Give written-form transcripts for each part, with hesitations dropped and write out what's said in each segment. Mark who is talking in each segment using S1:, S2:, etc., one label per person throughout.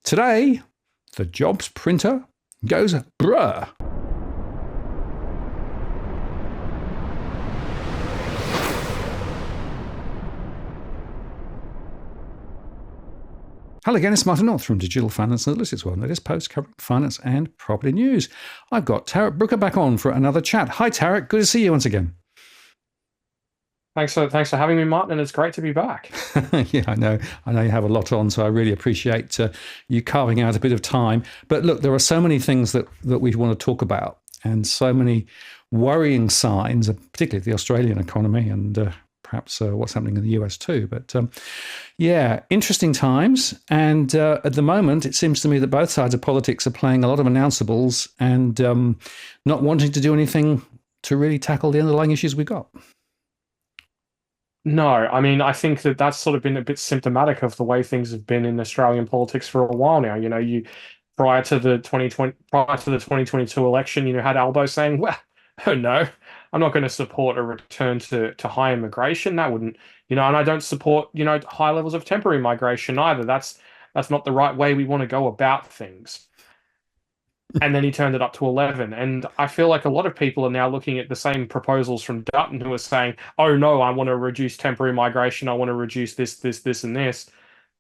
S1: Today, the jobs printer goes brrrr. Hello again, it's Martin North from Digital Finance Analytics World. Latest post covering finance and property news. I've got Tarric Brooker back on for another chat. Hi Tarric, good to see you once again.
S2: Thanks for having me, Martin. It's great to be back.
S1: Yeah, I know you have a lot on, so I really appreciate you carving out a bit of time. But look, there are so many things that we want to talk about, and so many worrying signs, particularly the Australian economy and perhaps what's happening in the US too. But yeah, interesting times. And at the moment, it seems to me that both sides of politics are playing a lot of announceables and not wanting to do anything to really tackle the underlying issues we've got.
S2: No, I mean, I think that that's sort of been a bit symptomatic of the way things have been in Australian politics for a while now. You prior to the 2022 election, had Albo saying, "Well, oh no, I'm not going to support a return to high immigration. That wouldn't, and I don't support, high levels of temporary migration either. That's not the right way we want to go about things." And then he turned it up to 11. And I feel like a lot of people are now looking at the same proposals from Dutton who are saying, oh no, I want to reduce temporary migration. I want to reduce this, and this.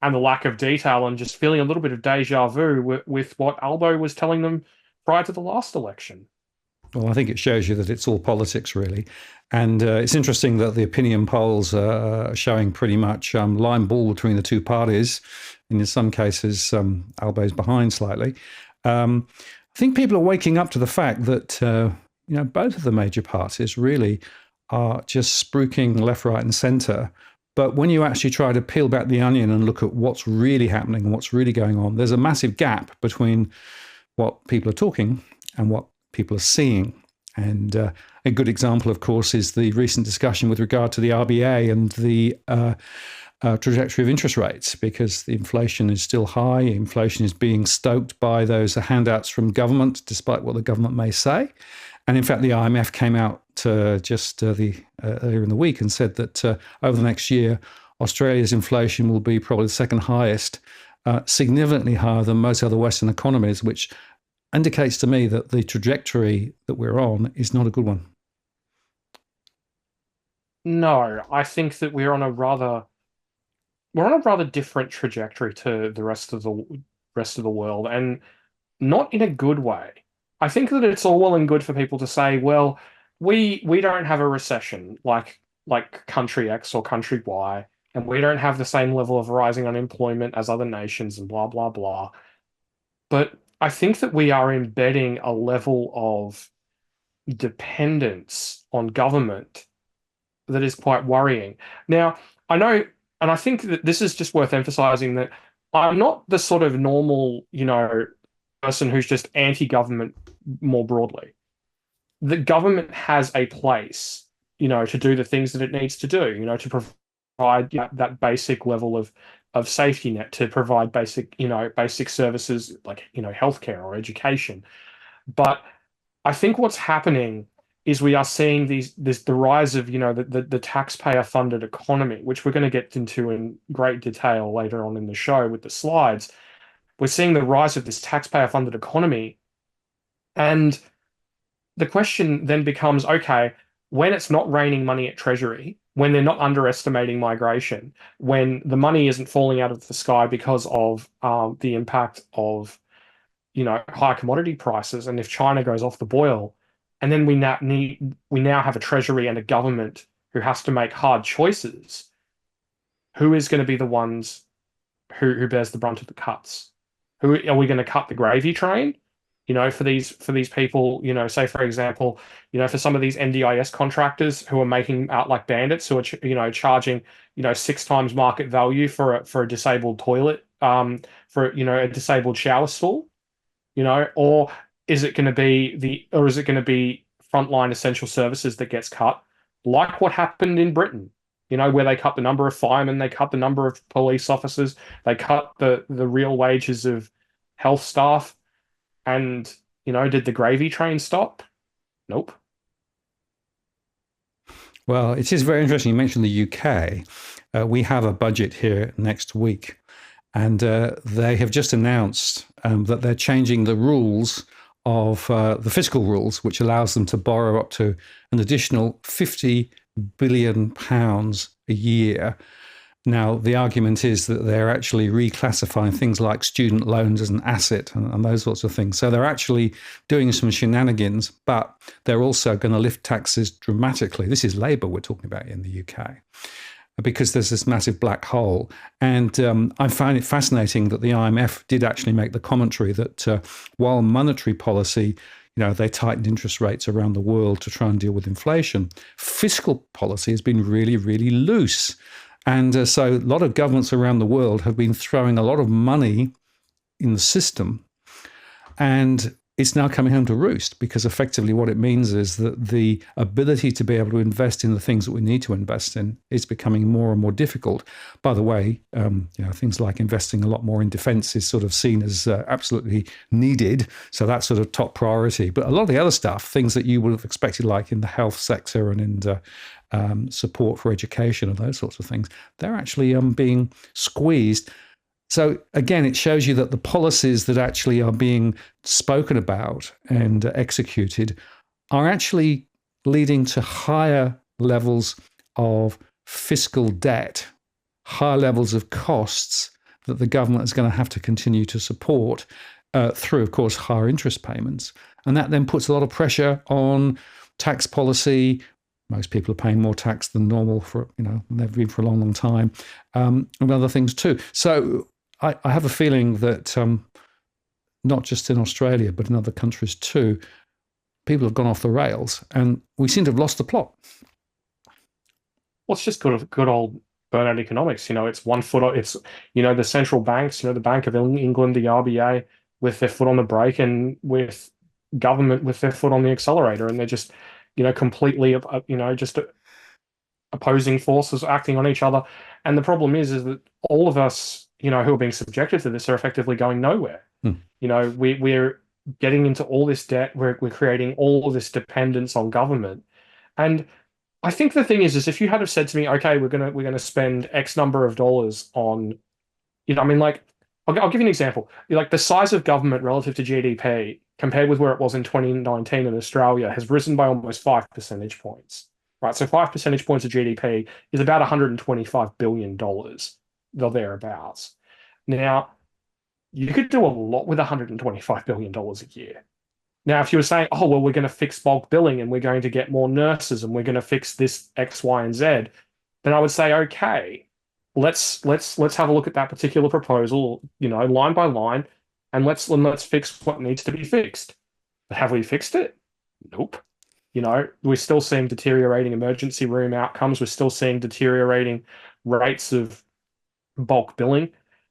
S2: And the lack of detail and just feeling a little bit of deja vu with what Albo was telling them prior to the last election.
S1: Well, I think it shows you that it's all politics, really. And it's interesting that the opinion polls are showing pretty much line ball between the two parties. And in some cases, Albo's behind slightly. I think people are waking up to the fact that both of the major parties really are just spruiking left, right, and centre. But when you actually try to peel back the onion and look at what's really happening and what's really going on, there's a massive gap between what people are talking and what people are seeing. And a good example, of course, is the recent discussion with regard to the RBA and the trajectory of interest rates, because the inflation is still high. Inflation is being stoked by those handouts from government, despite what the government may say. And in fact, the IMF came out just earlier in the week and said that over the next year, Australia's inflation will be probably the second highest, significantly higher than most other Western economies, which indicates to me that the trajectory that we're on is not a good one.
S2: No, I think that we're on a rather different trajectory to the rest of the world, and not in a good way. I think that it's all well and good for people to say, well, we don't have a recession like country X or country Y, and we don't have the same level of rising unemployment as other nations and blah blah blah. But I think that we are embedding a level of dependence on government that is quite worrying. Now, I know, and I think that this is just worth emphasizing, that I'm not the sort of normal, person who's just anti-government more broadly. The government has a place, to do the things that it needs to do, to provide that basic level of safety net, to provide basic services like, healthcare or education. But I think what's happening is we are seeing the rise of the taxpayer funded economy, which we're going to get into in great detail later on in the show with the slides. We're seeing the rise of this taxpayer funded economy, and the question then becomes, okay, when it's not raining money at Treasury, when they're not underestimating migration, when the money isn't falling out of the sky because of the impact of high commodity prices, and if China goes off the boil, and then we now have a Treasury and a government who has to make hard choices. Who is going to be the ones who bears the brunt of the cuts? Who are we going to cut the gravy train? For these people, say for example, for some of these NDIS contractors who are making out like bandits, who are charging 6 times market value for a disabled toilet, for a disabled shower stall, or is it going to be frontline essential services that gets cut, like what happened in Britain, where they cut the number of firemen, they cut the number of police officers, they cut the real wages of health staff, and did the gravy train stop? Nope.
S1: Well, it is very interesting. You mentioned the UK. We have a budget here next week. And they have just announced that they're changing the rules of the fiscal rules, which allows them to borrow up to an additional £50 billion a year. Now, the argument is that they're actually reclassifying things like student loans as an asset and those sorts of things. So they're actually doing some shenanigans, but they're also going to lift taxes dramatically. This is Labour we're talking about in the UK, because there's this massive black hole. And I find it fascinating that the IMF did actually make the commentary that while monetary policy, they tightened interest rates around the world to try and deal with inflation, fiscal policy has been really, really loose. And so a lot of governments around the world have been throwing a lot of money in the system, and it's now coming home to roost, because effectively what it means is that the ability to be able to invest in the things that we need to invest in is becoming more and more difficult. By the way, things like investing a lot more in defence is sort of seen as absolutely needed. So that's sort of top priority. But a lot of the other stuff, things that you would have expected, like in the health sector and in support for education and those sorts of things, they're actually being squeezed. So again, it shows you that the policies that actually are being spoken about and executed are actually leading to higher levels of fiscal debt, higher levels of costs that the government is going to have to continue to support through, of course, higher interest payments. And that then puts a lot of pressure on tax policy. Most people are paying more tax than normal they've been for a long, long time, and other things too. So I have a feeling that not just in Australia, but in other countries too, people have gone off the rails, and we seem to have lost the plot.
S2: Well, it's just good old burnout economics. It's one foot. It's the central banks. The Bank of England, the RBA, with their foot on the brake, and with government with their foot on the accelerator, and they're just completely just opposing forces acting on each other. And the problem is that all of us, who are being subjected to this, are effectively going nowhere. We're getting into all this debt. We're creating all of this dependence on government. And I think the thing is if you had have said to me, okay, we're gonna spend X number of dollars on, I'll give you an example. Like the size of government relative to GDP compared with where it was in 2019 in Australia has risen by almost 5 percentage points. Right, so 5 percentage points of GDP is about $125 billion, or thereabouts. Now, you could do a lot with $125 billion a year. Now, if you were saying, oh, well, we're going to fix bulk billing and we're going to get more nurses and we're going to fix this X, Y, and Z, then I would say, okay, let's have a look at that particular proposal, line by line, and let's fix what needs to be fixed. But have we fixed it? Nope. We're still seeing deteriorating emergency room outcomes. We're still seeing deteriorating rates of bulk billing.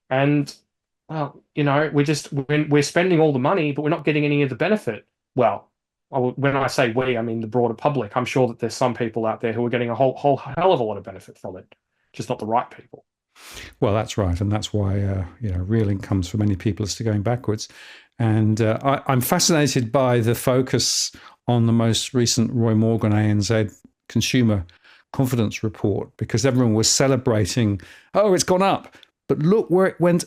S2: And, well, we're spending all the money, but we're not getting any of the benefit. Well, when I say we, I mean the broader public. I'm sure that there's some people out there who are getting a whole hell of a lot of benefit from it, just not the right people.
S1: Well, that's right. And that's why, real incomes for many people is still going backwards. And I'm fascinated by the focus on the most recent Roy Morgan ANZ consumer confidence report, because everyone was celebrating, oh, it's gone up, but look where it went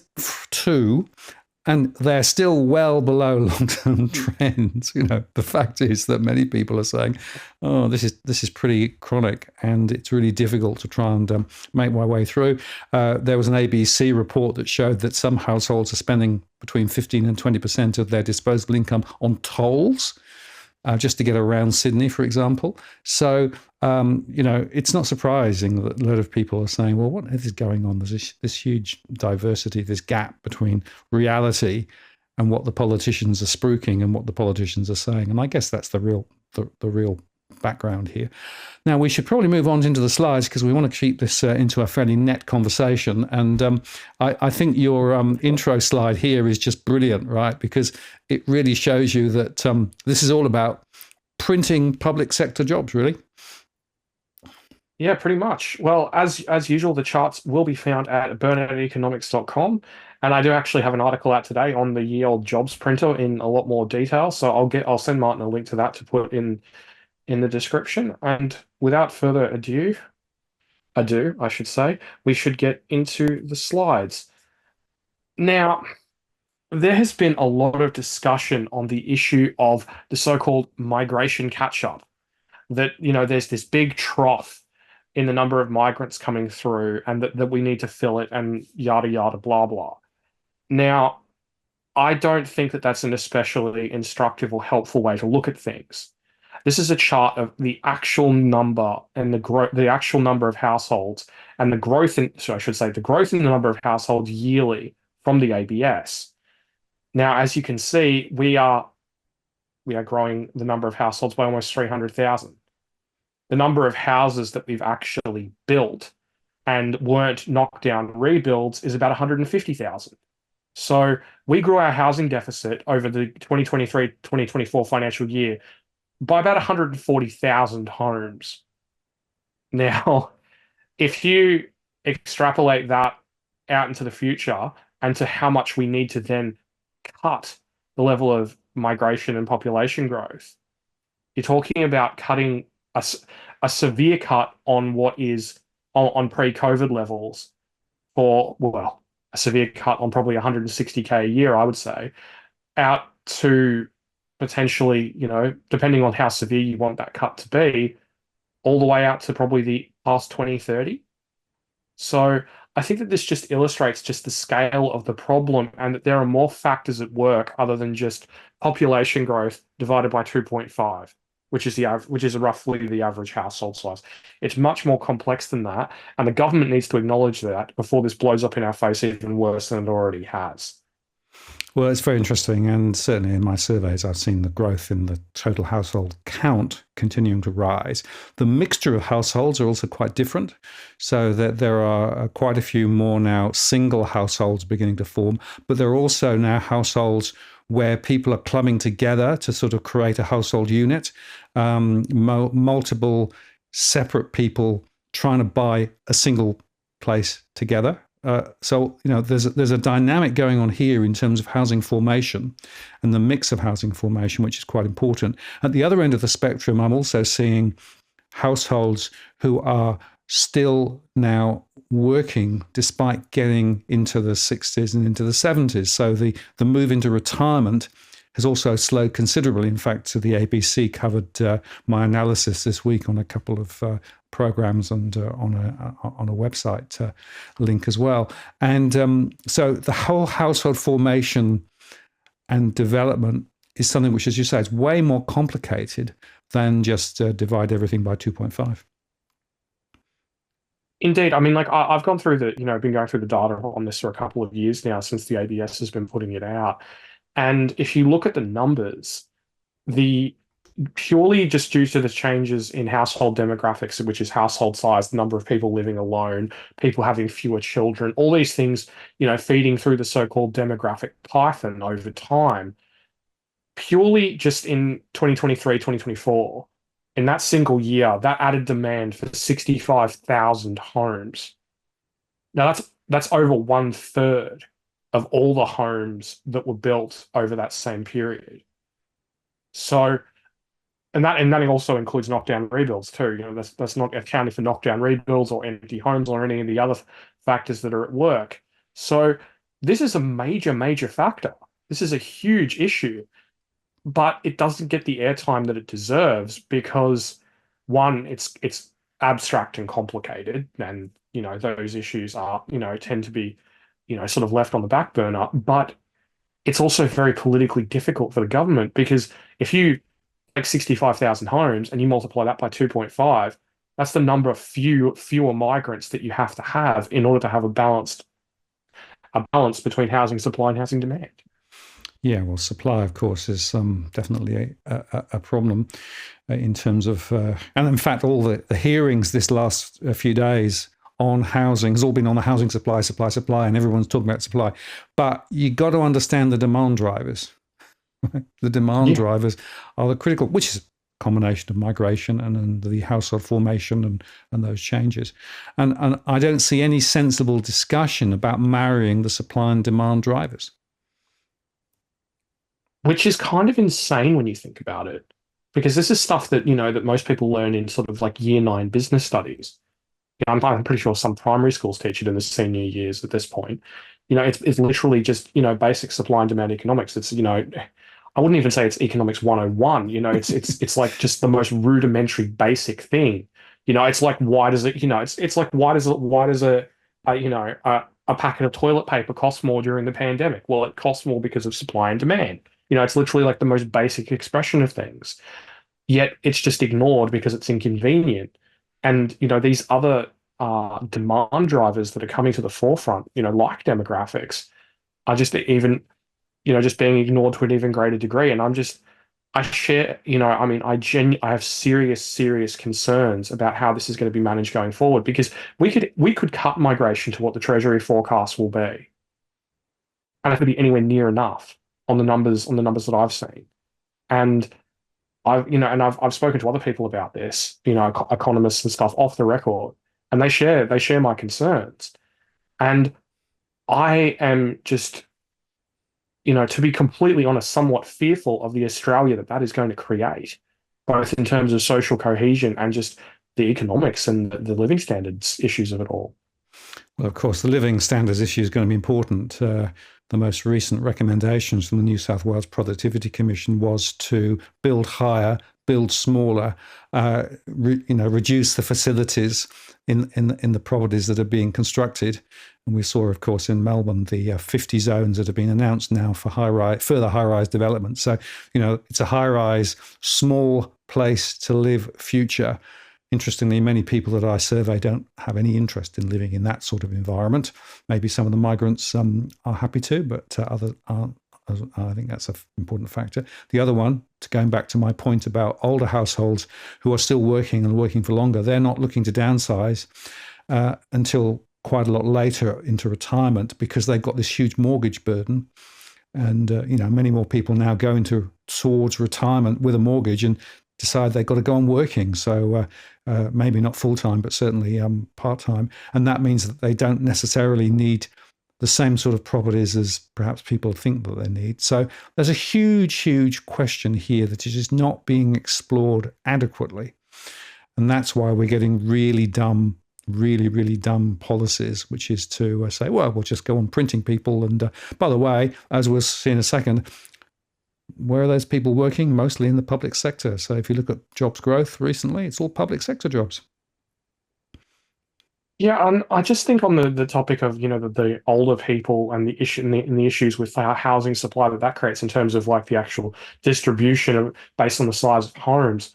S1: to, and they're still well below long-term trends. The fact is that many people are saying, oh, this is pretty chronic, and it's really difficult to try and make my way through. There was an ABC report that showed that some households are spending between 15 and 20% of their disposable income on tolls, just to get around Sydney, for example. So, it's not surprising that a lot of people are saying, well, what is going on? There's this huge diversity, this gap between reality and what the politicians are spruiking and what the politicians are saying. And I guess that's the real background here. Now, we should probably move on into the slides, because we want to keep this into a fairly net conversation. And I think your intro slide here is just brilliant, right? Because it really shows you that this is all about printing public sector jobs, really.
S2: Yeah, pretty much. Well, as usual, the charts will be found at burnouteconomics.com. And I do actually have an article out today on the ye-olde jobs printer in a lot more detail. So I'll send Martin a link to that to put in the description. And without further ado, I should say, we should get into the slides. Now, there has been a lot of discussion on the issue of the so-called migration catch-up. That, there's this big trough in the number of migrants coming through, and that we need to fill it, and yada yada blah blah. Now, I don't think that that's an especially instructive or helpful way to look at things. This is a chart of the actual number and the actual number of households, and the growth in, so I should say, the growth in the number of households yearly from the ABS. Now, as you can see, we are growing the number of households by almost 300,000. The number of houses that we've actually built and weren't knockdown rebuilds is about 150,000. So we grew our housing deficit over the 2023-2024 financial year by about 140,000 homes. Now, if you extrapolate that out into the future and to how much we need to then cut the level of migration and population growth, you're talking about cutting a severe cut on what is on pre-COVID levels for, well, a severe cut on probably 160K a year, I would say, out to potentially, depending on how severe you want that cut to be, all the way out to probably the past 2030. So I think that this just illustrates just the scale of the problem, and that there are more factors at work other than just population growth divided by 2.5, which is roughly the average household size. It's much more complex than that, and the government needs to acknowledge that before this blows up in our face even worse than it already has.
S1: Well, it's very interesting, and certainly in my surveys, I've seen the growth in the total household count continuing to rise. The mixture of households are also quite different, so that there are quite a few more now single households beginning to form, but there are also now households where people are clubbing together to sort of create a household unit, multiple separate people trying to buy a single place together. So there's a dynamic going on here in terms of housing formation and the mix of housing formation, which is quite important. At the other end of the spectrum, I'm also seeing households who are still now working despite getting into the 60s and into the 70s. So the move into retirement has also slowed considerably. In fact, the ABC covered my analysis this week on a couple of programs and on a website link as well. And so the whole household formation and development is something which, as you say, is way more complicated than just divide everything by 2.5.
S2: Indeed. I mean, like I've gone through been going through the data on this for a couple of years now since the ABS has been putting it out. And if you look at the numbers, the purely just due to the changes in household demographics, which is household size, the number of people living alone, people having fewer children, all these things, feeding through the so-called demographic python over time, purely just in 2023, 2024, in that single year, that added demand for 65,000 homes. Now that's over 1/3 of all the homes that were built over that same period. So, and that also includes knockdown rebuilds too. That's not accounting for knockdown rebuilds or empty homes or any of the other factors that are at work. So this is a major, major factor. This is a huge issue, but it doesn't get the airtime that it deserves because, one, it's abstract and complicated, and those issues are tend to be sort of left on the back burner. But it's also very politically difficult for the government, because if you take 65,000 homes and you multiply that by 2.5, that's the number of fewer migrants that you have to have in order to have a balance between housing supply and housing demand.
S1: Yeah, well, supply, of course, is definitely a problem in terms of, and in fact, all the hearings this last few days on housing has all been on the housing supply, and everyone's talking about supply. But you got to understand the demand drivers. The demand drivers are the critical, which is a combination of migration and the household formation and those changes. And I don't see any sensible discussion about marrying the supply and demand drivers.
S2: Which is kind of insane when you think about it, because this is stuff that, that most people learn in sort of like year 9 business studies. I'm pretty sure some primary schools teach it in the senior years at this point. It's literally just, basic supply and demand economics. It's, I wouldn't even say it's economics 101. It's like just the most rudimentary basic thing. It's like why does it, it's like why does a packet of toilet paper cost more during the pandemic? Well, it costs more because of supply and demand. It's literally like the most basic expression of things. Yet it's just ignored because it's inconvenient. And these other demand drivers that are coming to the forefront, like demographics, are just even, just being ignored to an even greater degree. And I share, I mean, I have serious, serious concerns about how this is going to be managed going forward, because we could cut migration to what the Treasury forecast will be, and it could be anywhere near enough on the numbers that I've seen. And I've spoken to other people about this, economists and stuff off the record, and they share my concerns. And I am just, to be completely honest, somewhat fearful of the Australia that is going to create, both in terms of social cohesion and just the economics and the living standards issues of it all.
S1: Well, of course, the living standards issue is going to be important. The most recent recommendations from the New South Wales Productivity Commission was to build higher, build smaller, reduce the facilities in the properties that are being constructed. And we saw, of course, in Melbourne, the 50 zones that have been announced now for further high-rise development. So, it's a high-rise, small place to live future. Interestingly, many people that I survey don't have any interest in living in that sort of environment. Maybe some of the migrants are happy to, but others aren't. I think that's an important factor. The other one, going back to my point about older households who are still working and working for longer, they're not looking to downsize until quite a lot later into retirement, because they've got this huge mortgage burden. And, many more people now go towards retirement with a mortgage and decide they've got to go on working. So maybe not full-time, but certainly part-time. And that means that they don't necessarily need the same sort of properties as perhaps people think that they need. So there's a huge, huge question here that is just not being explored adequately. And that's why we're getting really dumb, really, really dumb policies, which is to say, well, we'll just go on printing people. And by the way, as we'll see in a second, where are those people working? Mostly in the public sector. So if you look at jobs growth recently, it's all public sector jobs.
S2: Yeah, and I just think on the topic of the older people and the issue and the issues with our housing supply that creates in terms of like the actual distribution based on the size of homes.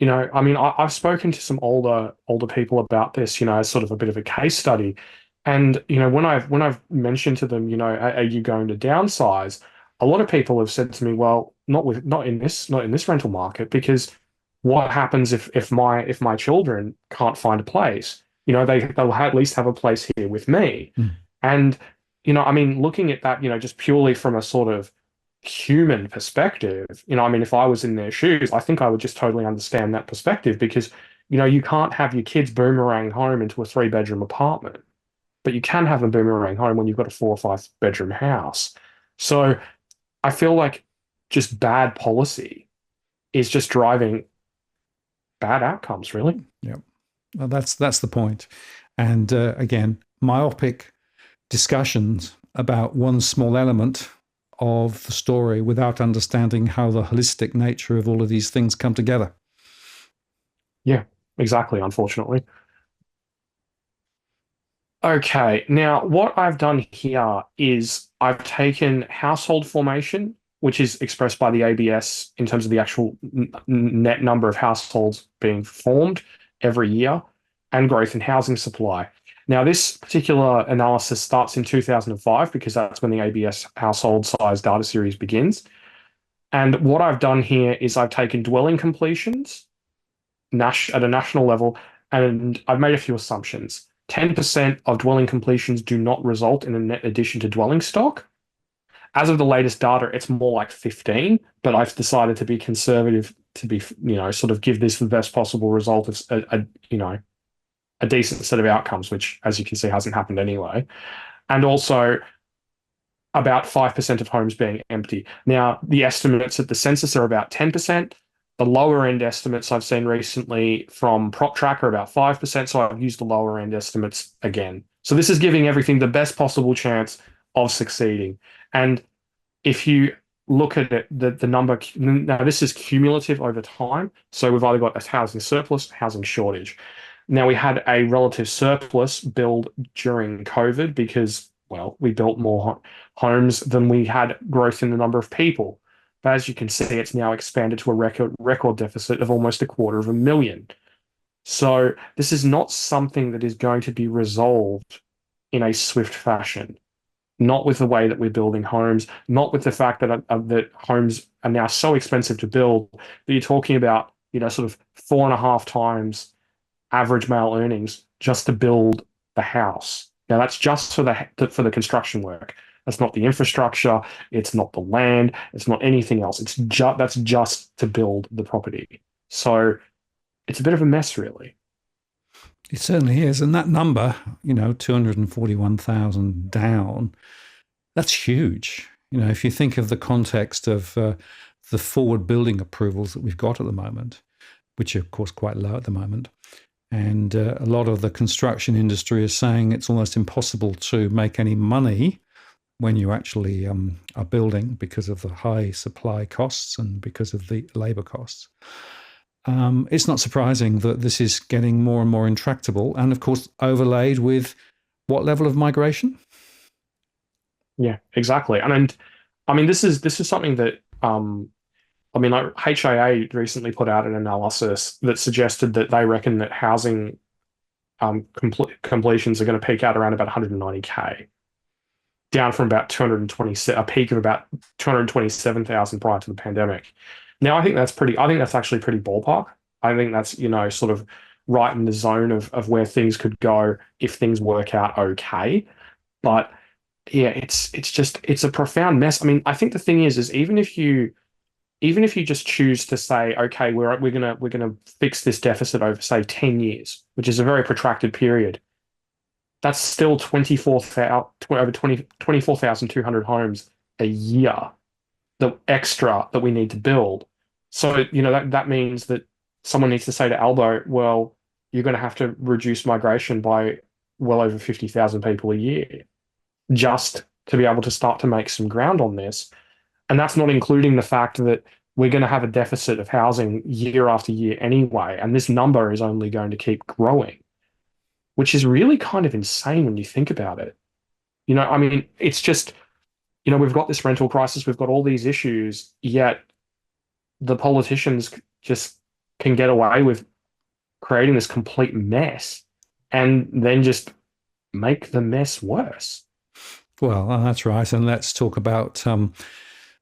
S2: I mean, I've spoken to some older people about this, as sort of a bit of a case study, and when I've mentioned to them, are you going to downsize? A lot of people have said to me, well, not in this rental market, because what happens if my children can't find a place? They'll at least have a place here with me.
S1: Mm.
S2: And, I mean, looking at that, just purely from a sort of human perspective, I mean, if I was in their shoes, I think I would just totally understand that perspective, because, you can't have your kids boomerang home into a 3-bedroom apartment, but you can have them boomerang home when you've got a 4 or 5-bedroom house. So I feel like just bad policy is just driving bad outcomes, really.
S1: Yeah. Well, that's the point. And again, myopic discussions about one small element of the story without understanding how the holistic nature of all of these things come together.
S2: Yeah, exactly, unfortunately. Okay, now what I've done here is I've taken household formation, which is expressed by the ABS in terms of the actual net number of households being formed every year, and growth in housing supply. Now, this particular analysis starts in 2005, because that's when the ABS household size data series begins. And what I've done here is I've taken dwelling completions at a national level, and I've made a few assumptions. 10% of dwelling completions do not result in a net addition to dwelling stock. As of the latest data, it's more like 15, but I've decided to be conservative, to be, sort of give this the best possible result of a decent set of outcomes, which, as you can see, hasn't happened anyway. And also about 5% of homes being empty. Now, the estimates at the census are about 10%. The lower end estimates I've seen recently from PropTrack are about 5%, so I've used the lower end estimates again. So this is giving everything the best possible chance of succeeding. And if you look at it, the number, now this is cumulative over time. So we've either got a housing surplus, housing shortage. Now we had a relative surplus build during COVID because, well, we built more homes than we had growth in the number of people. But as you can see, it's now expanded to a record deficit of almost 250,000. So this is not something that is going to be resolved in a swift fashion. Not with the way that we're building homes, not with the fact that homes are now so expensive to build that you're talking about, sort of 4.5 times average male earnings just to build the house. Now that's just for the construction work. That's not the infrastructure. It's not the land. It's not anything else. That's just to build the property. So it's a bit of a mess, really.
S1: It certainly is. And that number, 241,000 down, that's huge. If you think of the context of the forward building approvals that we've got at the moment, which are, of course, quite low at the moment. And a lot of the construction industry is saying it's almost impossible to make any money when you actually are building because of the high supply costs and because of the labor costs. It's not surprising that this is getting more and more intractable, and of course overlaid with what level of migration?
S2: Yeah, exactly. And I mean, this is something that like HIA recently put out an analysis that suggested that they reckon that housing completions are going to peak out around about 190K, down from about 220, a peak of about 227,000 prior to the pandemic. Now, I think that's actually pretty ballpark. I think that's, sort of right in the zone of where things could go if things work out okay. But yeah, it's a profound mess. I mean, I think the thing is even if you just choose to say, okay, we're gonna fix this deficit over, say, 10 years, which is a very protracted period, that's still 24,200 homes a year, the extra that we need to build. So, that means that someone needs to say to Albo, well, you're going to have to reduce migration by well over 50,000 people a year just to be able to start to make some ground on this. And that's not including the fact that we're going to have a deficit of housing year after year anyway. And this number is only going to keep growing, which is really kind of insane when you think about it. I mean, it's just, we've got this rental crisis, we've got all these issues, yet the politicians just can get away with creating this complete mess and then just make the mess worse.
S1: Well, that's right. And let's talk about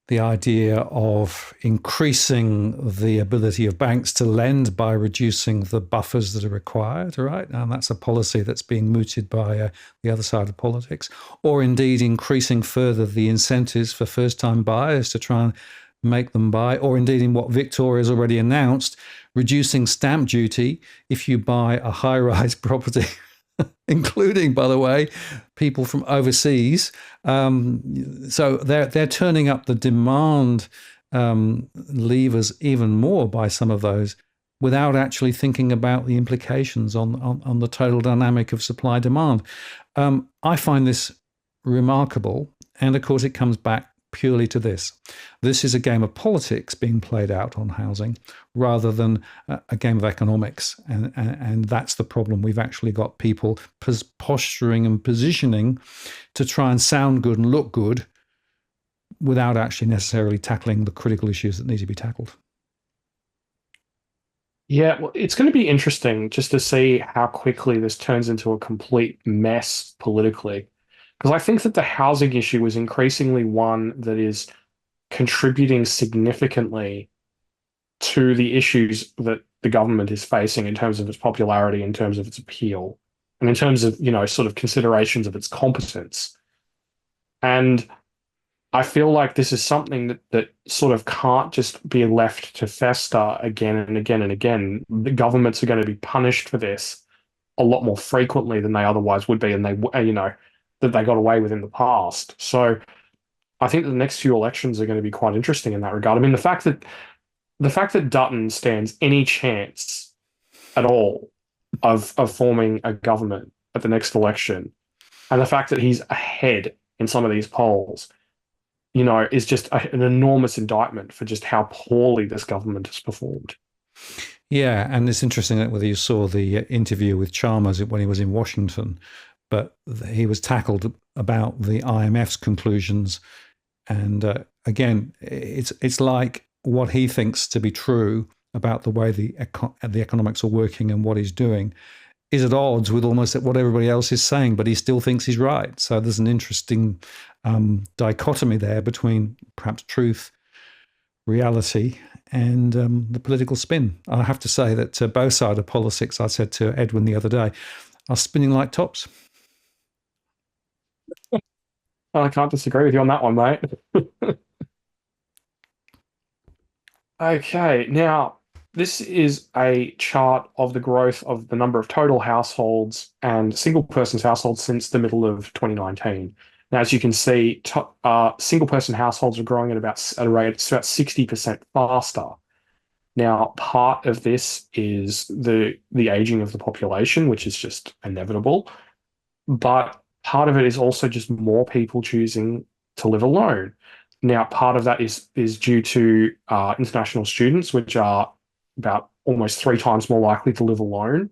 S1: the idea of increasing the ability of banks to lend by reducing the buffers that are required, right? And that's a policy that's being mooted by the other side of politics, or indeed increasing further the incentives for first-time buyers to try and make them buy, or indeed in what Victoria has already announced, reducing stamp duty if you buy a high-rise property. Including, by the way, people from overseas. So they're turning up the demand levers even more by some of those without actually thinking about the implications on the total dynamic of supply demand. I find this remarkable. And of course, it comes back purely to this. This is a game of politics being played out on housing rather than a game of economics. And that's the problem. We've actually got people posturing and positioning to try and sound good and look good without actually necessarily tackling the critical issues that need to be tackled.
S2: Yeah, well, it's going to be interesting just to see how quickly this turns into a complete mess politically. Because I think that the housing issue is increasingly one that is contributing significantly to the issues that the government is facing in terms of its popularity, in terms of its appeal, and in terms of, sort of considerations of its competence. And I feel like this is something that sort of can't just be left to fester again and again and again. The governments are going to be punished for this a lot more frequently than they otherwise would be, and that they got away with in the past. So I think the next few elections are going to be quite interesting in that regard. I mean, the fact that Dutton stands any chance at all of forming a government at the next election, and the fact that he's ahead in some of these polls, is just an enormous indictment for just how poorly this government has performed.
S1: Yeah, and it's interesting that whether you saw the interview with Chalmers when he was in Washington, but he was tackled about the IMF's conclusions, and again, it's like what he thinks to be true about the way the economics are working and what he's doing is at odds with almost what everybody else is saying, but he still thinks he's right. So there's an interesting dichotomy there between perhaps truth, reality, and the political spin. I have to say that both sides of politics, I said to Edwin the other day, are spinning like tops.
S2: I can't disagree with you on that one, mate. Okay, now this is a chart of the growth of the number of total households and single persons households since the middle of 2019. Now, as you can see, single person households are growing at a rate that's about 60% faster. Now, part of this is the aging of the population, which is just inevitable, but part of it is also just more people choosing to live alone. Now, part of that is due to international students, which are about almost 3 times more likely to live alone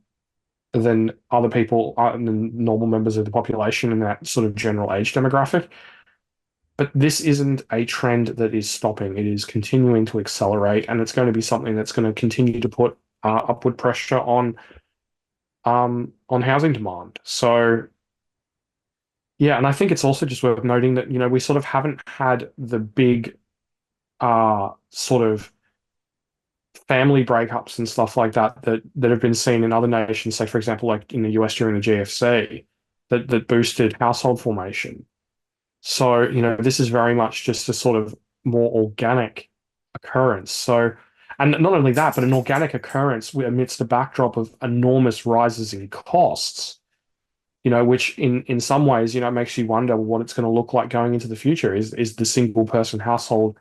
S2: than other people, than normal members of the population in that sort of general age demographic. But this isn't a trend that is stopping. It is continuing to accelerate, and it's going to be something that's going to continue to put upward pressure on housing demand. So yeah, and I think it's also just worth noting that, we sort of haven't had the big sort of family breakups and stuff like that have been seen in other nations, say, for example, like in the US during the GFC, that boosted household formation. So, this is very much just a sort of more organic occurrence. So, and not only that, but an organic occurrence amidst the backdrop of enormous rises in costs, which in some ways, makes you wonder what it's going to look like going into the future. Is the single person household,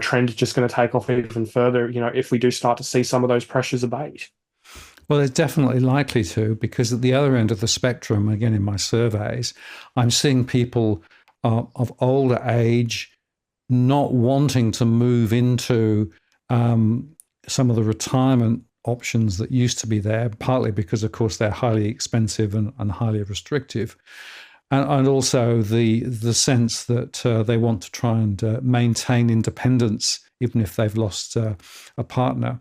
S2: trend just going to take off even further, if we do start to see some of those pressures abate?
S1: Well, it's definitely likely to, because at the other end of the spectrum, again, in my surveys, I'm seeing people of older age not wanting to move into some of the retirement options that used to be there, partly because, of course, they're highly expensive and highly restrictive. And also the sense that they want to try and maintain independence, even if they've lost a partner.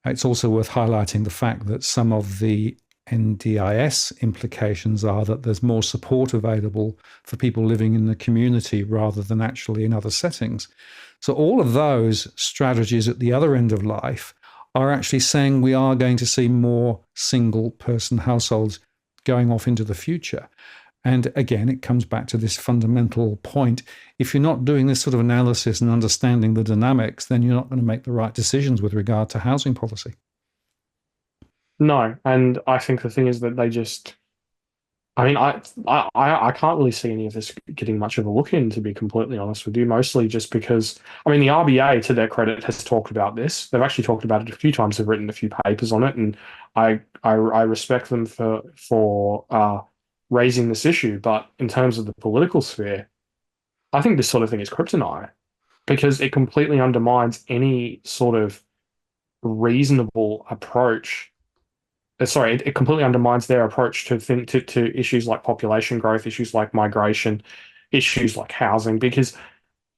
S1: It's also worth highlighting the fact that some of the NDIS implications are that there's more support available for people living in the community rather than actually in other settings. So all of those strategies at the other end of life are actually saying we are going to see more single person households going off into the future. And again, it comes back to this fundamental point. If you're not doing this sort of analysis and understanding the dynamics, then you're not going to make the right decisions with regard to housing policy.
S2: No, and I think the thing is that they just, I mean, I can't really see any of this getting much of a look in, to be completely honest with you, mostly just because, I mean, the RBA, to their credit, has talked about this. They've actually talked about it a few times. They've written a few papers on it, and I respect them for raising this issue. But in terms of the political sphere, I think this sort of thing is kryptonite, because it completely undermines any sort of reasonable approach. Sorry, it completely undermines their approach to issues like population growth, issues like migration, issues like housing, because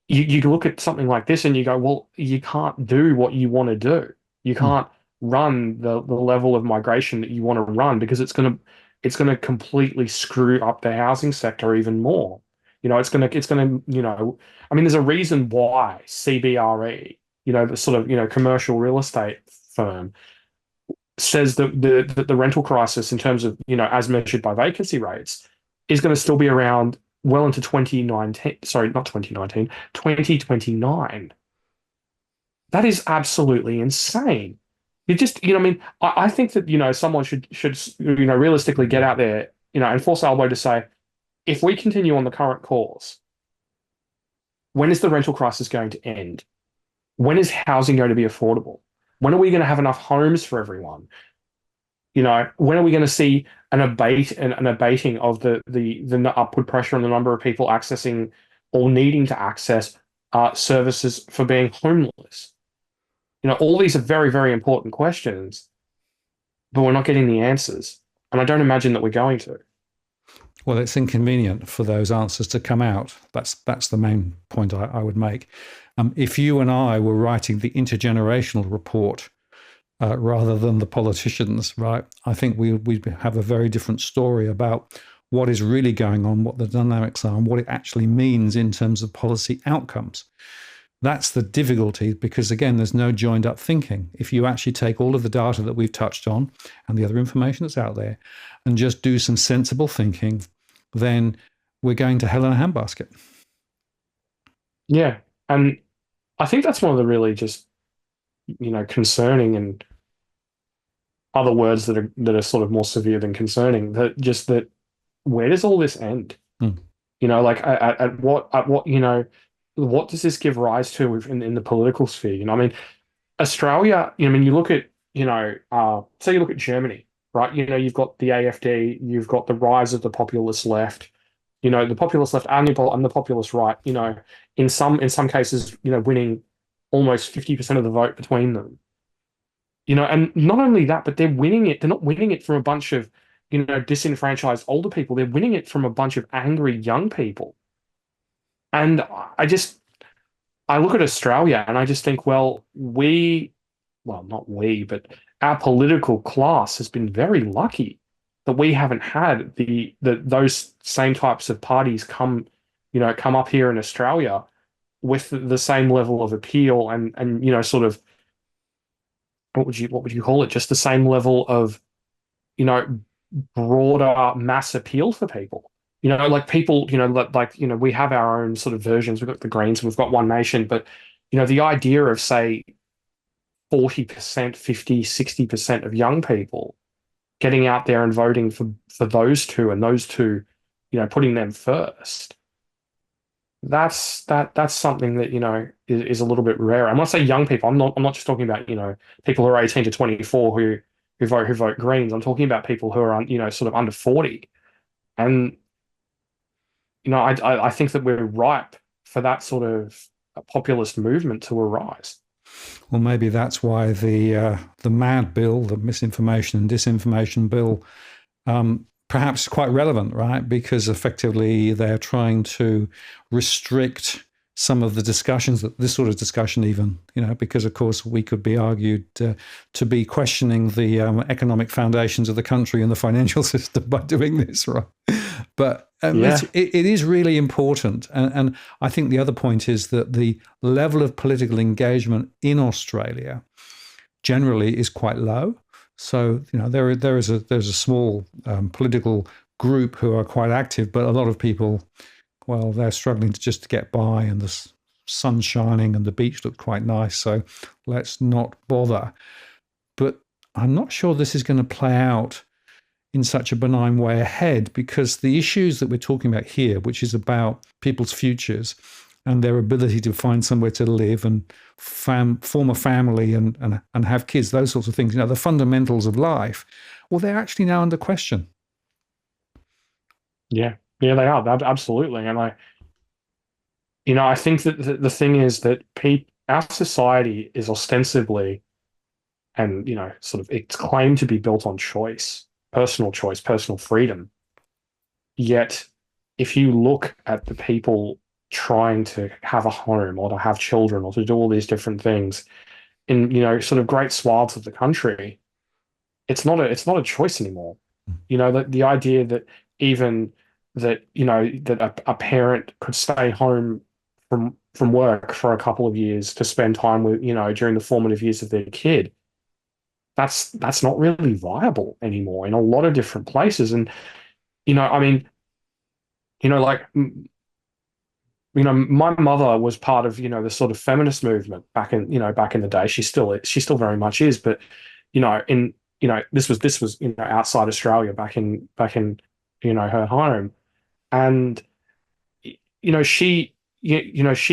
S2: you look at something like this and you go, well, you can't do what you want to do. You can't run the level of migration that you want to run, because it's gonna completely screw up the housing sector even more. It's gonna I mean, there's a reason why CBRE, the sort of commercial real estate firm, says that the rental crisis, in terms of as measured by vacancy rates, is going to still be around well into 2019. Sorry, not 2019, 2029. That is absolutely insane. You just, I mean, I think that, someone should, realistically get out there, and force elbow to say, if we continue on the current course, when is the rental crisis going to end? When is housing going to be affordable? When are we going to have enough homes for everyone? When are we going to see an abating of the upward pressure on the number of people accessing or needing to access services for being homeless? All these are very, very important questions, but we're not getting the answers. And I don't imagine that we're going to.
S1: Well, it's inconvenient for those answers to come out. That's the main point I would make. If you and I were writing the intergenerational report rather than the politicians, right, I think we'd have a very different story about what is really going on, what the dynamics are, and what it actually means in terms of policy outcomes. That's the difficulty because, again, there's no joined up thinking. If you actually take all of the data that we've touched on and the other information that's out there and just do some sensible thinking, then we're going to hell in a handbasket.
S2: Yeah. And I think that's one of the really just, concerning and other words that are sort of more severe than concerning, that where does all this end?
S1: Hmm.
S2: Like at what what does this give rise to in the political sphere? I mean, Australia, you look at, say you look at Germany, right? You've got the AfD, you've got the rise of the populist left, the populist left and the populist right, in some cases, winning almost 50% of the vote between them. And not only that, but they're winning it. They're not winning it from a bunch of, disenfranchised older people. They're winning it from a bunch of angry young people. And I look at Australia and I just think, well, not we, but our political class has been very lucky that we haven't had those same types of parties come up here in Australia with the same level of appeal and sort of what would you call it? Just the same level of, broader mass appeal for people. Like people, we have our own sort of versions. We've got the Greens, we've got One Nation, but the idea of, say, 40%, 50, 60% of young people getting out there and voting for those two and those two, putting them first. That's something that, is a little bit rare. And when I say young people, I'm not just talking about, people who are 18 to 24 who vote Greens. I'm talking about people who are, sort of under 40. And I think that we're ripe for that sort of populist movement to arise.
S1: Well, maybe that's why the MAD bill, the misinformation and disinformation bill, perhaps quite relevant, right? Because effectively they're trying to restrict some of the discussions, this sort of discussion even, because of course we could be argued to be questioning the economic foundations of the country and the financial system by doing this, right? But it is really important. And I think the other point is that the level of political engagement in Australia generally is quite low. So, there's a small political group who are quite active, but a lot of people, well, they're struggling to just get by, and the sun's shining and the beach looked quite nice, so let's not bother. But I'm not sure this is going to play out in such a benign way ahead, because the issues that we're talking about here, which is about people's futures and their ability to find somewhere to live and form a family and have kids, those sorts of things, the fundamentals of life, well, they're actually now under question.
S2: Yeah, they are. Absolutely. And I think that the thing is that our society is ostensibly, and, sort of it's claimed to be built on choice, personal freedom. Yet, if you look at the people trying to have a home or to have children or to do all these different things in, sort of great swaths of the country, it's not a choice anymore. The idea that even that, that a parent could stay home from work for a couple of years to spend time with, during the formative years of their kid, that's not really viable anymore in a lot of different places. And, I mean, like, my mother was part of, the sort of feminist movement back in the day. She still very much is, but, this was, outside Australia back in, her home. And, she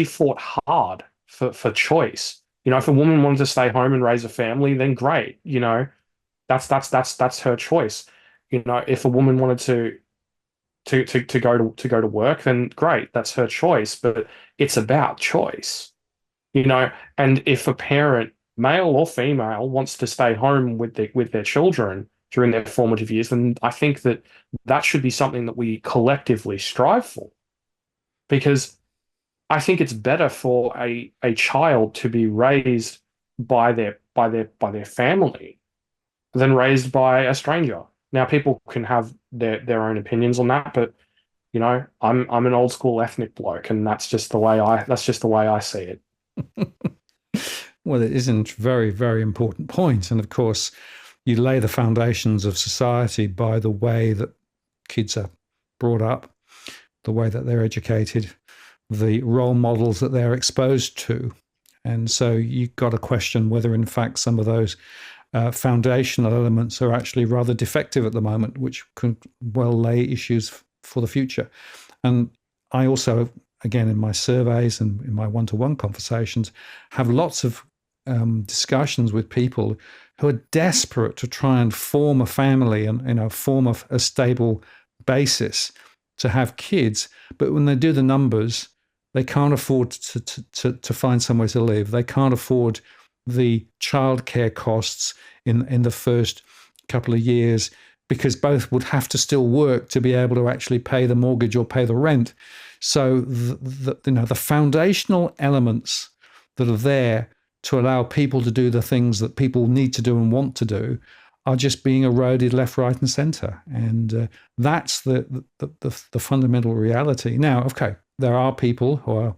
S2: fought hard for choice. If a woman wanted to stay home and raise a family, then great, That's her choice. You know, if a woman wanted to go to work, then great, that's her choice. But it's about choice, you know. And if a parent, male or female, wants to stay home with their children during their formative years, then I think that that should be something that we collectively strive for. Because I think it's better for a child to be raised by their family than raised by a stranger. Now, people can have their own opinions on that, but you know, I'm an old school ethnic bloke, and that's just the way I see it.
S1: Well, it is a very, very important point. And of course, you lay the foundations of society by the way that kids are brought up, the way that they're educated, the role models that they're exposed to. And so you've got to question whether, in fact, some of those foundational elements are actually rather defective at the moment, which could well lay issues for the future. And I also, again, in my surveys and in my one-to-one conversations, have lots of discussions with people who are desperate to try and form a family and, you know, form a stable basis to have kids. But when they do the numbers, they can't afford to find somewhere to live. They can't afford the childcare costs in the first couple of years, because both would have to still work to be able to actually pay the mortgage or pay the rent. So the foundational elements that are there to allow people to do the things that people need to do and want to do are just being eroded left, right, and centre. And that's the fundamental reality. Now, okay, there are people who are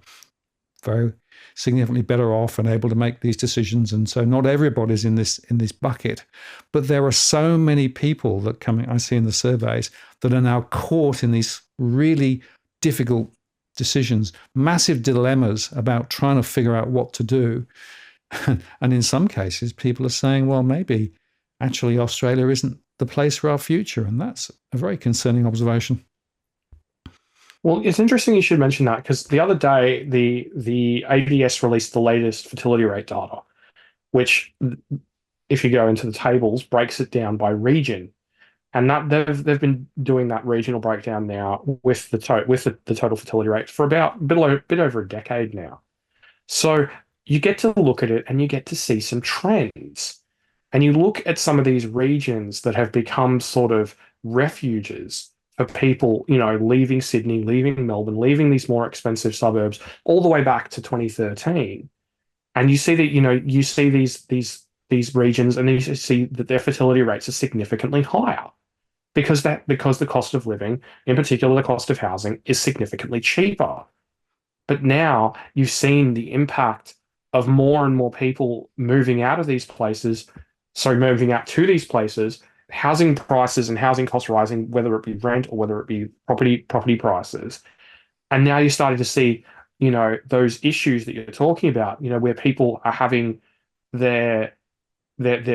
S1: very significantly better off and able to make these decisions, and so not everybody's in this bucket. But there are so many people that I see in the surveys that are now caught in these really difficult decisions, massive dilemmas about trying to figure out what to do. And in some cases, people are saying, well, maybe actually Australia isn't the place for our future. And that's a very concerning observation.
S2: Well, it's interesting you should mention that, because the other day the ABS released the latest fertility rate data, which, if you go into the tables, breaks it down by region. And that they've been doing that regional breakdown now with the total fertility rate for about a bit over a decade now. So you get to look at it and you get to see some trends. And you look at some of these regions that have become sort of refuges for people, you know, leaving Sydney, leaving Melbourne, leaving these more expensive suburbs, all the way back to 2013. And you see that, you know, you see these regions, and then you see that their fertility rates are significantly higher because the cost of living, in particular the cost of housing, is significantly cheaper. But now you've seen the impact of more and more people moving out of these places, so moving out to these places, housing prices and housing costs rising, whether it be rent or whether it be property prices. And now you're starting to see, you know, those issues that you're talking about, you know, where people are having their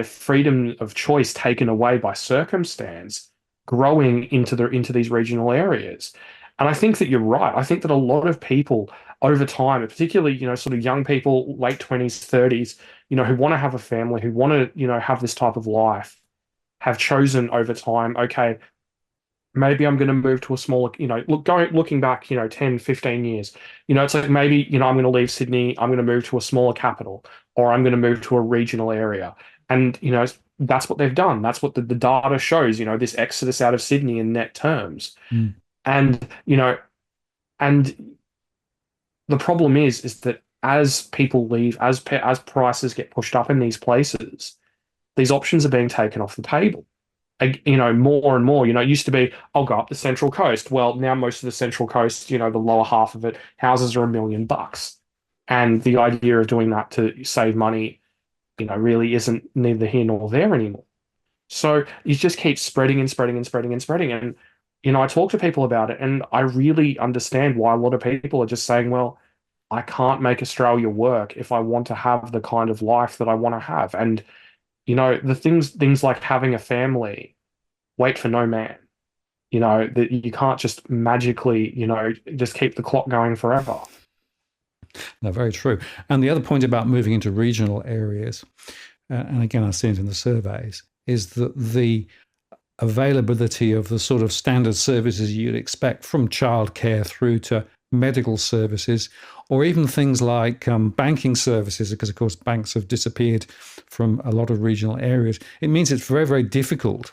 S2: freedom of choice taken away by circumstance, growing into these regional areas. And I think that you're right. I think that a lot of people over time, particularly, you know, sort of young people, late 20s, 30s, you know, who want to have a family, who want to, you know, have this type of life, have chosen over time, okay, maybe I'm going to move to a smaller, you know, looking back, you know, 10, 15 years, you know, it's like maybe, you know, I'm going to leave Sydney, I'm going to move to a smaller capital, or I'm going to move to a regional area. And, you know, that's what they've done. That's what the data shows, you know, this exodus out of Sydney in net terms.
S1: Mm.
S2: And, you know, and the problem is that as people leave, as prices get pushed up in these places, these options are being taken off the table. You know, more and more, you know, it used to be, I'll go up the Central Coast. Well, now most of the Central Coast, you know, the lower half of it, houses are $1 million. And the idea of doing that to save money, you know, really isn't neither here nor there anymore. So you just keep spreading and spreading and spreading and spreading. And, you know, I talk to people about it, and I really understand why a lot of people are just saying, well, I can't make Australia work if I want to have the kind of life that I want to have. And, you know, the things like having a family wait for no man. You know, that you can't just magically, you know, just keep the clock going forever.
S1: No, very true. And the other point about moving into regional areas, and again, I see it in the surveys, is that the availability of the sort of standard services you'd expect from childcare through to medical services, or even things like banking services, because of course banks have disappeared from a lot of regional areas. It means it's very, very difficult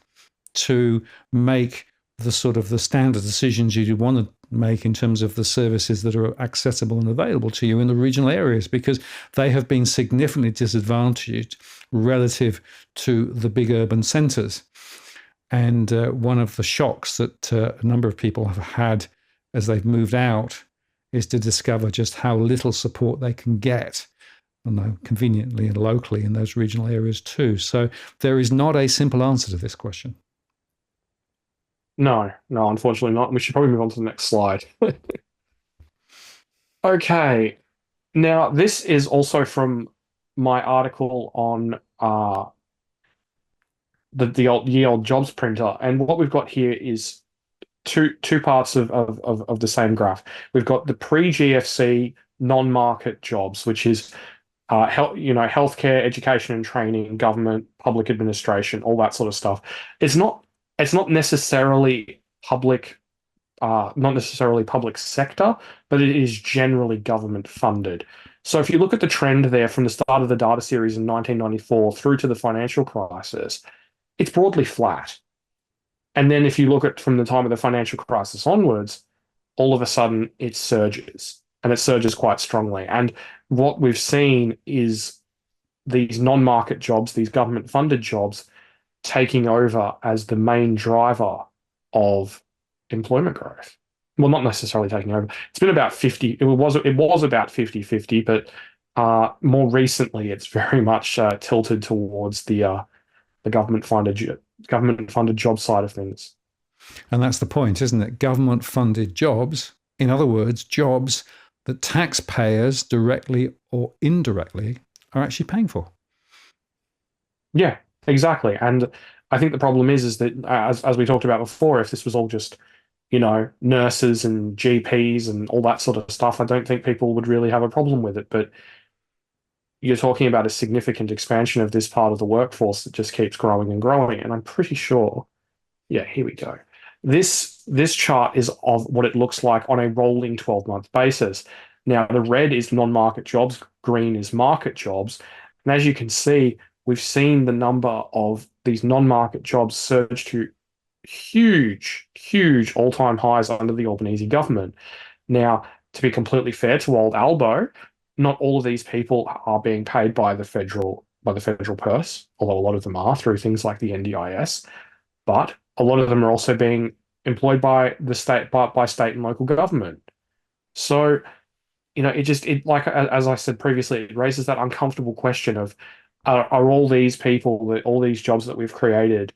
S1: to make the sort of the standard decisions you want to make in terms of the services that are accessible and available to you in the regional areas, because they have been significantly disadvantaged relative to the big urban centres. And one of the shocks that a number of people have had as they've moved out is to discover just how little support they can get, conveniently and locally in those regional areas too. So there is not a simple answer to this question.
S2: No, no, unfortunately not. We should probably move on to the next slide. Okay. Now, this is also from my article on the old jobs printer, and what we've got here is two parts of the same graph. We've got the pre-GFC non-market jobs, which is healthcare, education and training, government, public administration, all that sort of stuff. It's not necessarily public, not necessarily public sector, but it is generally government funded. So if you look at the trend there from the start of the data series in 1994 through to the financial crisis, it's broadly flat. And then if you look at from the time of the financial crisis onwards, all of a sudden it surges, and it surges quite strongly. And what we've seen is these non-market jobs, these government-funded jobs, taking over as the main driver of employment growth. Well, not necessarily taking over. It's been about 50. It was about 50-50, but more recently it's very much tilted towards the government-funded job side of things.
S1: And that's the point, isn't it? Government-funded jobs, in other words, jobs that taxpayers directly or indirectly are actually paying for.
S2: Yeah, exactly. And I think the problem is that as we talked about before, if this was all just, nurses and GPs and all that sort of stuff, I don't think people would really have a problem with it. But you're talking about a significant expansion of this part of the workforce that just keeps growing and growing. And I'm pretty sure, yeah, here we go. This chart is of what it looks like on a rolling 12-month basis. Now, the red is non-market jobs, green is market jobs. And as you can see, we've seen the number of these non-market jobs surge to huge, huge all-time highs under the Albanese government. Now, to be completely fair to old Albo, not all of these people are being paid by the federal purse, although a lot of them are through things like the NDIS, but a lot of them are also being employed by the state by state and local government. So, it like as I said previously, it raises that uncomfortable question of are all these people, all these jobs that we've created,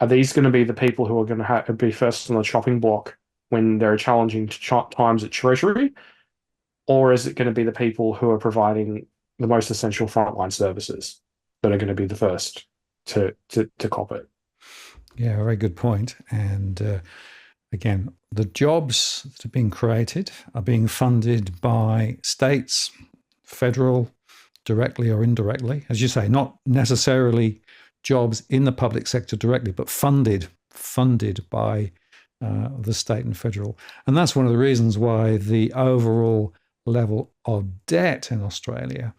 S2: are these going to be the people who are going to be first on the chopping block when there are challenging times at Treasury? Or is it going to be the people who are providing the most essential frontline services that are going to be the first to cop it?
S1: Yeah, very good point. And again, the jobs that are being created are being funded by states, federal, directly or indirectly. As you say, not necessarily jobs in the public sector directly, but funded by the state and federal. And that's one of the reasons why the overall level of debt in Australia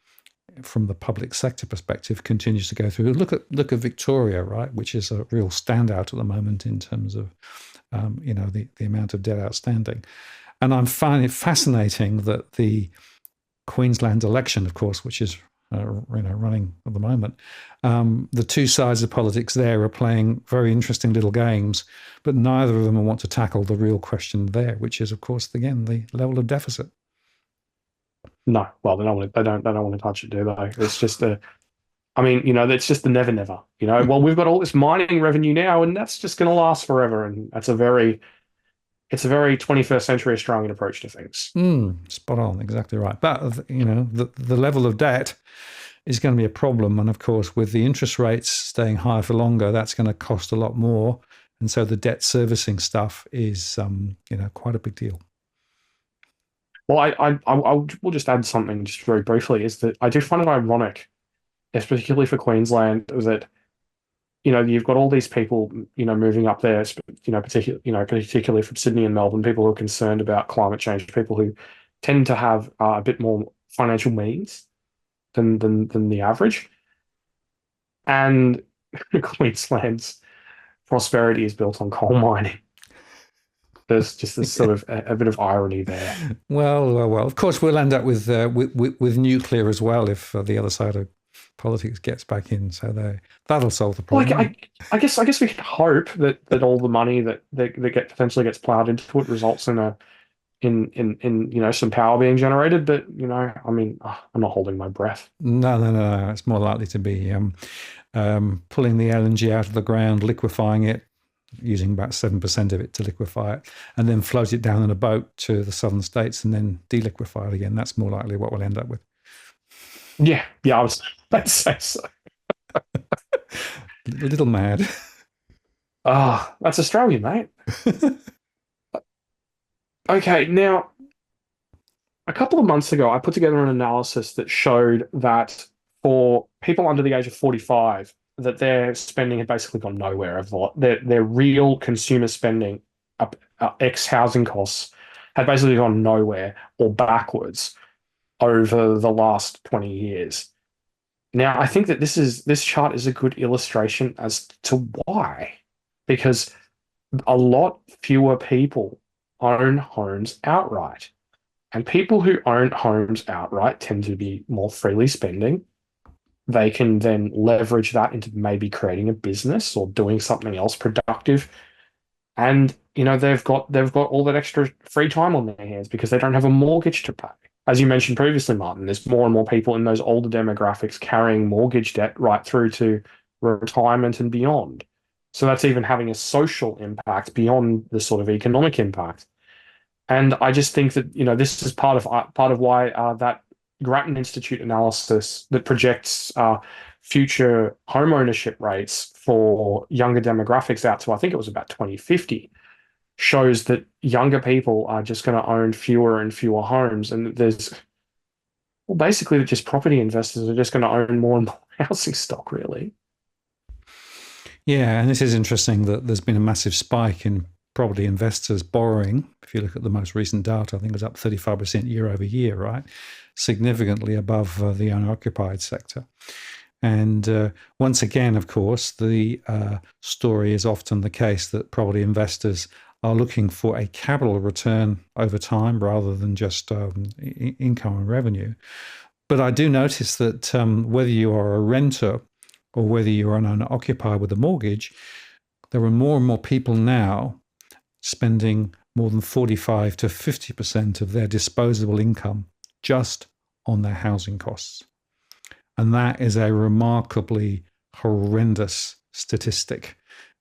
S1: from the public sector perspective continues to go through. Look at Victoria, right, which is a real standout at the moment in terms of the amount of debt outstanding. And I'm finding it fascinating that the Queensland election, of course, which is running at the moment, the two sides of politics there are playing very interesting little games, but neither of them want to tackle the real question there, which is, of course, again, the level of deficit.
S2: No, well, they don't want to touch it, do they? It's just it's just the never, never. Well, we've got all this mining revenue now, and that's just going to last forever. And it's a very 21st century Australian approach to things.
S1: Spot on, exactly right. But the level of debt is going to be a problem, and of course, with the interest rates staying higher for longer, that's going to cost a lot more. And so the debt servicing stuff is quite a big deal.
S2: Well, I will just add something just very briefly, is that I do find it ironic, particularly for Queensland, that, you've got all these people, moving up there, particularly from Sydney and Melbourne, people who are concerned about climate change, people who tend to have a bit more financial means than the average. And Queensland's prosperity is built on coal mining. There's just this sort of a bit of irony there.
S1: Well. Of course, we'll end up with nuclear as well if the other side of politics gets back in. So that'll solve the
S2: Well,
S1: problem.
S2: I guess we can hope that all the money that potentially gets plowed into it results in some power being generated. But I mean, I'm not holding my breath.
S1: No. It's more likely to be pulling the LNG out of the ground, liquefying it, using about 7% of it to liquefy it, and then float it down in a boat to the southern states and then deliquefy it again. That's more likely what we'll end up with.
S2: Yeah, I'd say so.
S1: A little mad.
S2: That's Australian, mate. Okay, now a couple of months ago, I put together an analysis that showed that for people under the age of 45, that their spending had basically gone nowhere. Their real consumer spending, ex housing costs, had basically gone nowhere or backwards over the last 20 years. Now, I think that this chart is a good illustration as to why, because a lot fewer people own homes outright. And people who own homes outright tend to be more freely spending. They can then leverage that into maybe creating a business or doing something else productive. And they've got all that extra free time on their hands because they don't have a mortgage to pay. As you mentioned previously, Martin, there's more and more people in those older demographics carrying mortgage debt right through to retirement and beyond. So that's even having a social impact beyond the sort of economic impact. And I just think that this is part of why that Grattan Institute analysis that projects future home ownership rates for younger demographics out to, I think it was about 2050, shows that younger people are just going to own fewer and fewer homes. And basically just property investors are just going to own more and more housing stock, really.
S1: Yeah, and this is interesting that there's been a massive spike in property investors borrowing. If you look at the most recent data, I think it was up 35% year over year, right? Significantly above the owner-occupied sector. And once again, of course, the story is often the case that property investors are looking for a capital return over time rather than just income and revenue. But I do notice that whether you are a renter or whether you're an owner-occupier with a mortgage, there are more and more people now spending more than 45 to 50% of their disposable income just on their housing costs. And that is a remarkably horrendous statistic.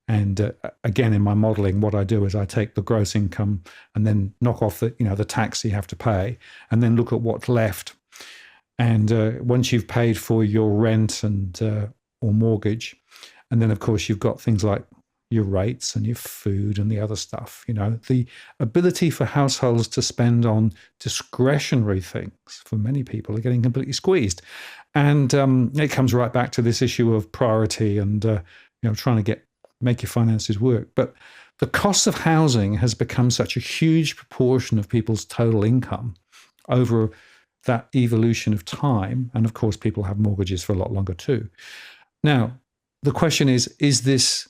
S1: And again, in my modeling, what I do is I take the gross income and then knock off the tax you have to pay, and then look at what's left. And once you've paid for your rent and or mortgage, and then of course you've got things like your rates and your food and the other stuff, the ability for households to spend on discretionary things for many people are getting completely squeezed. And it comes right back to this issue of priority and trying to make your finances work. But the cost of housing has become such a huge proportion of people's total income over that evolution of time. And of course, people have mortgages for a lot longer too. Now, the question is this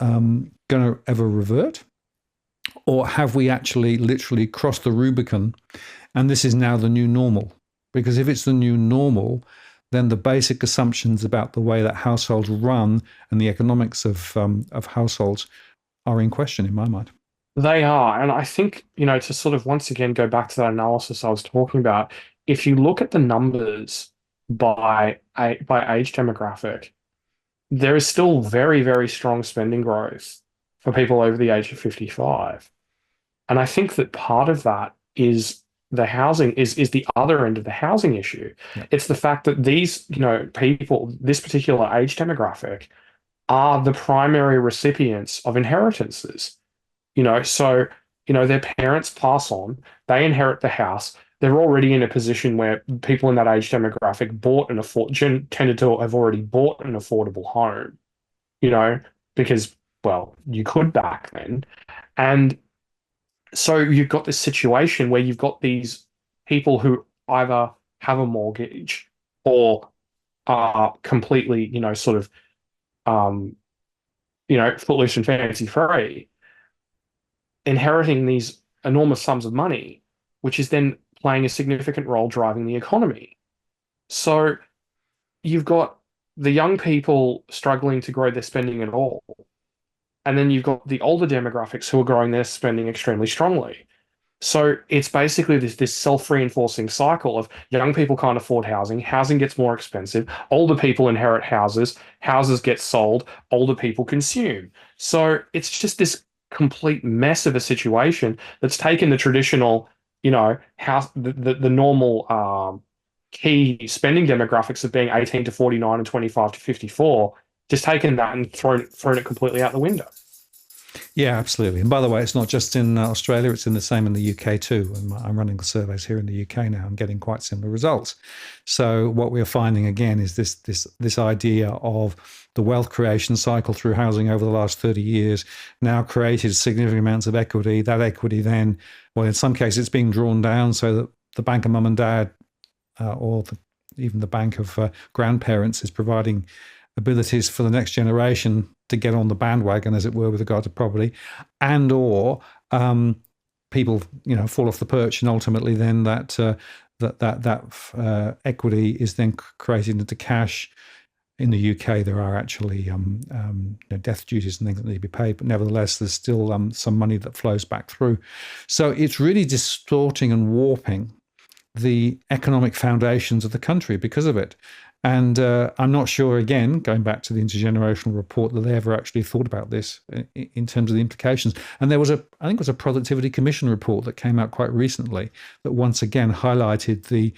S1: going to ever revert? Or have we actually literally crossed the Rubicon and this is now the new normal? Because if it's the new normal, then the basic assumptions about the way that households run and the economics of households are in question in my mind.
S2: They are. And I think, to sort of once again go back to that analysis I was talking about, if you look at the numbers by age demographic, there is still very, very strong spending growth for people over the age of 55. And I think that part of that is the housing is the other end of the housing issue.
S1: Yeah.
S2: It's the fact that these, people, this particular age demographic, are the primary recipients of inheritances. So, their parents pass on, they inherit the house. They're already in a position where people in that age demographic tended to have already bought an affordable home. you know, because, well, you could back then. And so you've got this situation where you've got these people who either have a mortgage or are completely, sort of, um, footloose and fancy free, inheriting these enormous sums of money, which is then playing a significant role driving the economy. So you've got the young people struggling to grow their spending at all. And then you've got the older demographics who are growing their spending extremely strongly. So it's basically this self-reinforcing cycle of young people can't afford housing, housing gets more expensive, older people inherit houses, houses get sold, older people consume. So it's just this complete mess of a situation that's taken the traditional, house the normal key spending demographics of being 18 to 49 and 25 to 54, just taken that and thrown it completely out the window.
S1: Yeah, absolutely. And by the way, it's not just in Australia; it's in the same in the UK too. And I'm running surveys here in the UK now. I'm getting quite similar results. So what we're finding again is this idea of the wealth creation cycle through housing over the last 30 years now created significant amounts of equity. That equity then, well, in some cases, it's being drawn down so that the bank of mum and dad even the bank of grandparents is providing abilities for the next generation to get on the bandwagon, as it were, with regard to property, and or people, fall off the perch, and ultimately then that equity is then created into cash. In the UK, there are actually death duties and things that need to be paid, but nevertheless, there's still some money that flows back through. So it's really distorting and warping the economic foundations of the country because of it. And I'm not sure, again, going back to the intergenerational report, that they ever actually thought about this in terms of the implications. And there was I think it was a Productivity Commission report that came out quite recently that once again highlighted the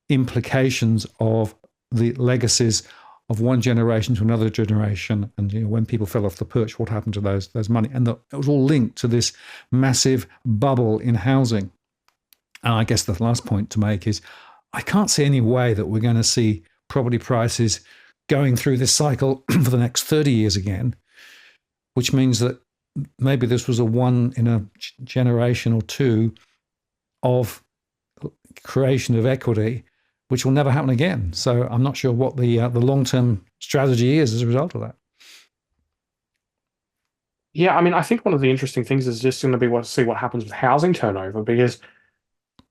S1: implications of the legacies of one generation to another generation. And when people fell off the perch, what happened to those money? And it was all linked to this massive bubble in housing. And I guess the last point to make is I can't see any way that we're going to see property prices going through this cycle for the next 30 years again, which means that maybe this was a one in a generation or two of creation of equity, which will never happen again. So I'm not sure what the long-term strategy is as a result of that.
S2: Yeah, I mean, I think one of the interesting things is just going to be see what happens with housing turnover, because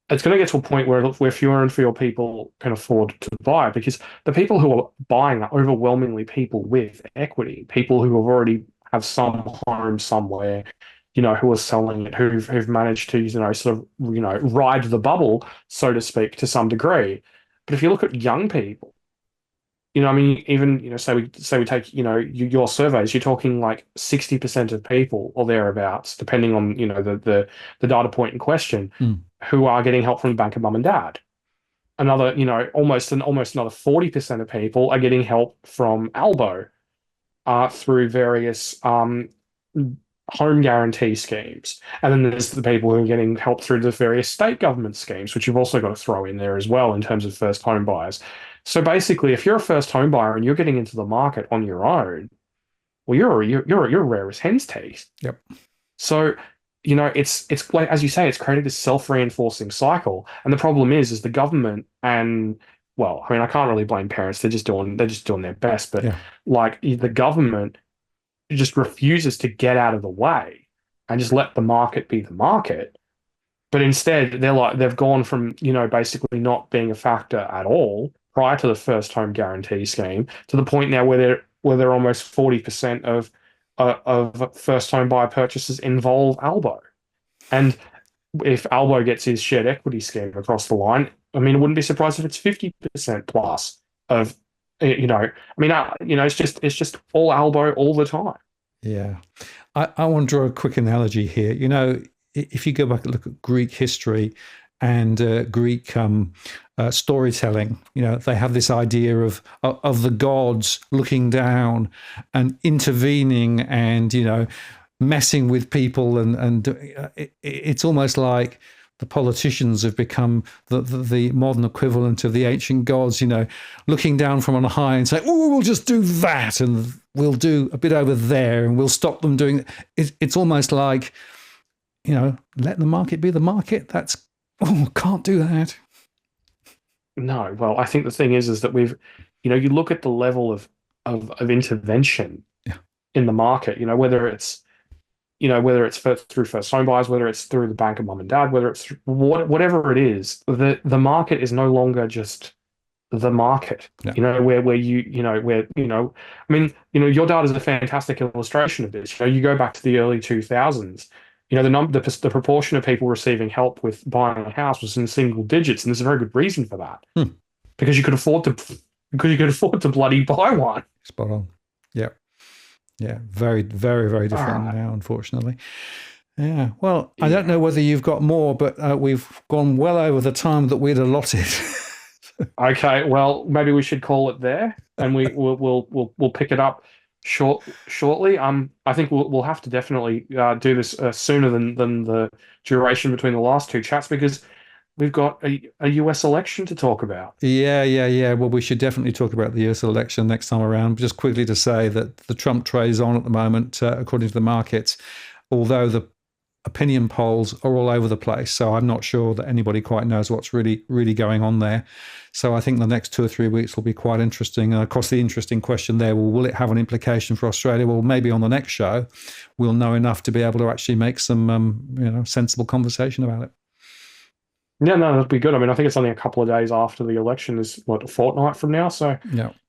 S2: it's going to get to a point where fewer and fewer people can afford to buy, because the people who are buying are overwhelmingly people with equity, people who have already have some home somewhere, who are selling it, who've managed to, sort of, ride the bubble, so to speak, to some degree. But if you look at young people, I mean, even, say we take, your surveys, you're talking like 60% of people or thereabouts, depending on, the data point in question, who are getting help from the bank of mum and dad. Another, almost another 40% of people are getting help from Albo through various home guarantee schemes. And then there's the people who are getting help through the various state government schemes, which you've also got to throw in there as well in terms of first home buyers. So basically, if you're a first home buyer and you're getting into the market on your own, well, you're rare as hen's teeth.
S1: Yep.
S2: So, it's like, as you say, it's created this self-reinforcing cycle. And the problem is the government, and, well, I mean, I can't really blame parents. They're just doing their best. But like, the government just refuses to get out of the way and just let the market be the market. But instead, they've gone from, basically not being a factor at all prior to the first home guarantee scheme to the point now where they're almost 40% of first home buyer purchases involve Albo. And if Albo gets his shared equity scheme across the line, I mean, I wouldn't be surprised if it's 50% plus of, it's just all Albo all the time.
S1: Yeah. I want to draw a quick analogy here. If you go back and look at Greek history and Greek storytelling, they have this idea of the gods looking down and intervening and, messing with people. And it's almost like the politicians have become the modern equivalent of the ancient gods, looking down from on high and saying, oh, we'll just do that, and we'll do a bit over there, and we'll stop them doing it. It's almost like, let the market be the market. Can't do that.
S2: No, well, I think the thing is that you look at the level of intervention in the market, whether it's through first home buyers, whether it's through the bank of mum and dad, whether it's whatever it is, the market is no longer just the market.
S1: Yeah.
S2: Your data is a fantastic illustration of this. You go back to the early 2000s. The proportion of people receiving help with buying a house was in single digits, and there's a very good reason for that. Because you could afford to bloody buy one.
S1: Spot on. Yeah. Yeah. Very, very, very different now, unfortunately. Yeah. Well, I don't know whether you've got more, but we've gone well over the time that we'd allotted.
S2: Okay. Well, maybe we should call it there, and we'll pick it up shortly. I think we'll have to definitely do this sooner than the duration between the last two chats, because we've got a US election to talk about.
S1: Yeah. Well, we should definitely talk about the US election next time around. Just quickly to say that the Trump trade is on at the moment, according to the markets, although the opinion polls are all over the place. So I'm not sure that anybody quite knows what's really, really going on there. So I think the next 2 or 3 weeks will be quite interesting. Of course, the interesting question there, will it have an implication for Australia? Well, maybe on the next show, we'll know enough to be able to actually make some, sensible conversation about it.
S2: Yeah, no, that'd be good. I think it's only a couple of days after the election, is a fortnight from now. So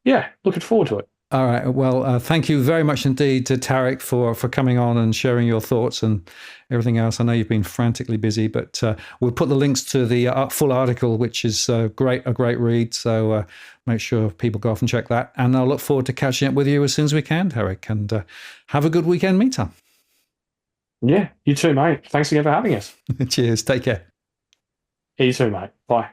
S2: yeah, looking forward to it.
S1: All right. Well, thank you very much indeed to Tarric for coming on and sharing your thoughts and everything else. I know you've been frantically busy, but we'll put the links to the full article, which is a great read. So make sure people go off and check that. And I'll look forward to catching up with you as soon as we can, Tarric. And have a good weekend meantime.
S2: Yeah, you too, mate. Thanks again for having us.
S1: Cheers. Take care.
S2: You too, mate. Bye.